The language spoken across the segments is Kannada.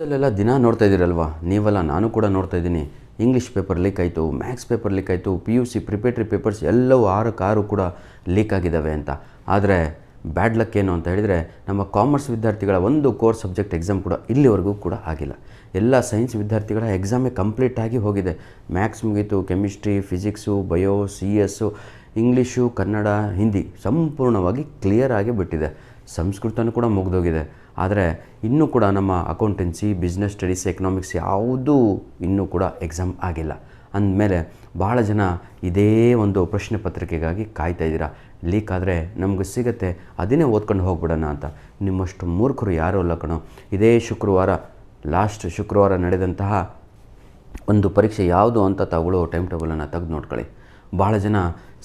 ಅಲ್ಲೆಲ್ಲ ದಿನ ನೋಡ್ತಾ ಇದ್ದೀರಲ್ವಾ ನೀವೆಲ್ಲ, ನಾನು ಕೂಡ ನೋಡ್ತಾ ಇದ್ದೀನಿ. ಇಂಗ್ಲೀಷ್ ಪೇಪರ್ ಲೀಕ್ ಆಯಿತು, ಮ್ಯಾಥ್ಸ್ ಪೇಪರ್ ಲೀಕ್ ಆಯಿತು, PUC ಪ್ರಿಪೇಟ್ರಿ ಪೇಪರ್ಸ್ ಎಲ್ಲವೂ 6 ಕೂಡ ಲೀಕ್ ಆಗಿದ್ದಾವೆ ಅಂತ. ಆದರೆ ಬ್ಯಾಡ್ ಲಕ್ ಏನು ಅಂತ ಹೇಳಿದರೆ, ನಮ್ಮ ಕಾಮರ್ಸ್ ವಿದ್ಯಾರ್ಥಿಗಳ ಒಂದು ಕೋರ್ ಸಬ್ಜೆಕ್ಟ್ ಎಕ್ಸಾಮ್ ಕೂಡ ಇಲ್ಲಿವರೆಗೂ ಕೂಡ ಆಗಿಲ್ಲ. ಎಲ್ಲ ಸೈನ್ಸ್ ವಿದ್ಯಾರ್ಥಿಗಳ ಎಕ್ಸಾಮೇ ಕಂಪ್ಲೀಟ್ ಆಗಿ ಹೋಗಿದೆ. ಮ್ಯಾಥ್ಸ್ ಮುಗೀತು, chemistry, physics, bio, CS, English, Kannada, Hindi ಸಂಪೂರ್ಣವಾಗಿ ಕ್ಲಿಯರ್ ಆಗಿ ಬಿಟ್ಟಿದೆ. ಸಂಸ್ಕೃತನೂ ಕೂಡ ಮುಗಿದೋಗಿದೆ. ಆದರೆ ಇನ್ನೂ ಕೂಡ ನಮ್ಮ ಅಕೌಂಟೆನ್ಸಿ, ಬಿಸ್ನೆಸ್ ಸ್ಟಡೀಸ್, ಎಕನಾಮಿಕ್ಸ್ ಯಾವುದೂ ಇನ್ನೂ ಕೂಡ ಎಕ್ಸಾಮ್ ಆಗಿಲ್ಲ. ಅಂದಮೇಲೆ ಭಾಳ ಜನ ಇದೇ ಒಂದು ಪ್ರಶ್ನೆ ಪತ್ರಿಕೆಗಾಗಿ ಕಾಯ್ತಾ ಇದ್ದೀರಾ. ಲೀಕ್ ಆದರೆ ನಮಗೆ ಸಿಗುತ್ತೆ, ಅದನ್ನೇ ಓದ್ಕೊಂಡು ಹೋಗ್ಬಿಡೋಣ ಅಂತ. ನಿಮ್ಮಷ್ಟು ಮೂರ್ಖರು ಯಾರೂ ಅಲ್ಲ ಕಣೋ. ಇದೇ ಲಾಸ್ಟ್ ಶುಕ್ರವಾರ ನಡೆದಂತಹ ಒಂದು ಪರೀಕ್ಷೆ ಯಾವುದು ಅಂತ ತಗೊಳ್ಳೋ ಟೈಮ್ ಟೇಬಲನ್ನು ತೆಗೆದು ನೋಡ್ಕೊಳ್ಳಿ. ಭಾಳ ಜನ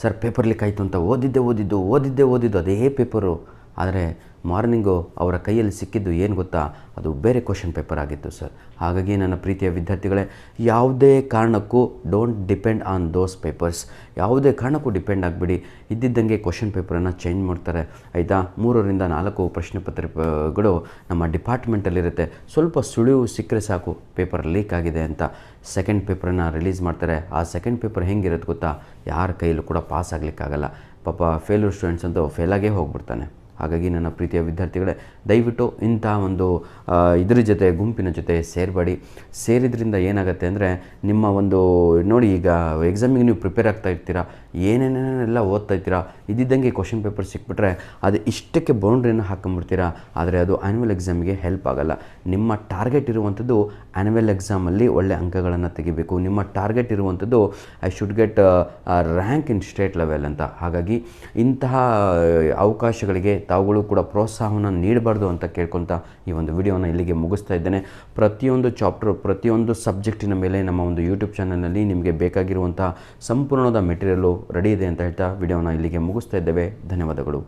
ಸರ್ ಪೇಪರ್ ಲೀಕ್ ಆಯಿತು ಅಂತ ಓದಿದ್ದು ಅದೇ ಪೇಪರು. ಆದರೆ ಮಾರ್ನಿಂಗು ಅವರ ಕೈಯಲ್ಲಿ ಸಿಕ್ಕಿದ್ದು ಏನು ಗೊತ್ತಾ, ಅದು ಬೇರೆ ಕ್ವಶನ್ ಪೇಪರ್ ಆಗಿತ್ತು ಸರ್. ಹಾಗಾಗಿ ನನ್ನ ಪ್ರೀತಿಯ ವಿದ್ಯಾರ್ಥಿಗಳೇ, ಯಾವುದೇ ಕಾರಣಕ್ಕೂ don't depend on those papers. ಯಾವುದೇ ಕಾರಣಕ್ಕೂ ಡಿಪೆಂಡ್ ಆಗಿಬಿಡಿ. ಇದ್ದಿದ್ದಂಗೆ ಕ್ವಶನ್ ಪೇಪರನ್ನು ಚೇಂಜ್ ಮಾಡ್ತಾರೆ, ಆಯಿತಾ. 3ರಿಂದ 4 ಪ್ರಶ್ನೆ ಪತ್ರಿಕೆಗಳು ನಮ್ಮ ಡಿಪಾರ್ಟ್ಮೆಂಟಲ್ಲಿರುತ್ತೆ. ಸ್ವಲ್ಪ ಸುಳಿವು ಸಿಕ್ಕರೆ ಸಾಕು ಪೇಪರ್ ಲೀಕ್ ಆಗಿದೆ ಅಂತ. ಸೆಕೆಂಡ್ ಪೇಪರನ್ನು ರಿಲೀಸ್ ಮಾಡ್ತಾರೆ. ಆ ಸೆಕೆಂಡ್ ಪೇಪರ್ ಹೆಂಗಿರುತ್ತೆ ಗೊತ್ತಾ, ಯಾರ ಕೈಯಲ್ಲೂ ಕೂಡ ಪಾಸ್ ಆಗಲಿಕ್ಕಾಗಲ್ಲ. ಪಾಪ ಫೇಲ್ಯೂರ್ ಸ್ಟೂಡೆಂಟ್ಸ್ ಅಂತೂ ಫೇಲಾಗೇ ಹೋಗ್ಬಿಡ್ತಾನೆ. ಹಾಗಾಗಿ ನನ್ನ ಪ್ರೀತಿಯ ವಿದ್ಯಾರ್ಥಿಗಳೇ, ದಯವಿಟ್ಟು ಇಂಥ ಒಂದು ಇದ್ರ ಜೊತೆ, ಗುಂಪಿನ ಜೊತೆ ಸೇರಬೇಡಿ. ಸೇರಿದ್ರಿಂದ ಏನಾಗುತ್ತೆ ಅಂದರೆ, ನಿಮ್ಮ ಒಂದು ನೋಡಿ, ಈಗ ಎಕ್ಸಾಮಿಗೆ ನೀವು ಪ್ರಿಪೇರ್ ಆಗ್ತಾ ಇರ್ತೀರಾ, ಏನೇನೆಲ್ಲ ಓದ್ತಾ ಇರ್ತೀರಾ, ಇದ್ದಿದ್ದಂಗೆ ಕ್ವಶನ್ ಪೇಪರ್ ಸಿಕ್ಬಿಟ್ರೆ ಅದು ಇಷ್ಟಕ್ಕೆ ಬೌಂಡ್ರಿಯನ್ನು ಹಾಕೊಂಡ್ಬಿಡ್ತೀರಾ. ಆದರೆ ಅದು ಆ್ಯನ್ಯುವಲ್ ಎಕ್ಸಾಮಿಗೆ ಹೆಲ್ಪ್ ಆಗೋಲ್ಲ. ನಿಮ್ಮ ಟಾರ್ಗೆಟ್ ಇರುವಂಥದ್ದು ಆ್ಯನ್ಯುವಲ್ ಎಕ್ಸಾಮಲ್ಲಿ ಒಳ್ಳೆ ಅಂಕಗಳನ್ನು ತೆಗಿಬೇಕು. ನಿಮ್ಮ ಟಾರ್ಗೆಟ್ ಇರುವಂಥದ್ದು I should get rank in state level ಅಂತ. ಹಾಗಾಗಿ ಇಂತಹ ಅವಕಾಶಗಳಿಗೆ ತಾವುಗಳು ಕೂಡ ಪ್ರೋತ್ಸಾಹವನ್ನು ನೀಡಬಾರ್ದು ಅಂತ ಕೇಳ್ಕೊತಾ ಈ ಒಂದು ವಿಡಿಯೋನ ಇಲ್ಲಿಗೆ ಮುಗಿಸ್ತಾ ಇದ್ದೇನೆ. ಪ್ರತಿಯೊಂದು ಚಾಪ್ಟರು, ಪ್ರತಿಯೊಂದು ಸಬ್ಜೆಕ್ಟಿನ ಮೇಲೆ ನಮ್ಮ ಒಂದು ಯೂಟ್ಯೂಬ್ ಚಾನಲ್ನಲ್ಲಿ ನಿಮಗೆ ಬೇಕಾಗಿರುವಂಥ ಸಂಪೂರ್ಣದ ಮೆಟೀರಿಯಲು ರೆಡಿ ಇದೆ ಅಂತ ಹೇಳ್ತಾ ವಿಡಿಯೋನ ಇಲ್ಲಿಗೆ ಮುಗಿಸ್ತಾ ಇದ್ದೇವೆ. ಧನ್ಯವಾದಗಳು.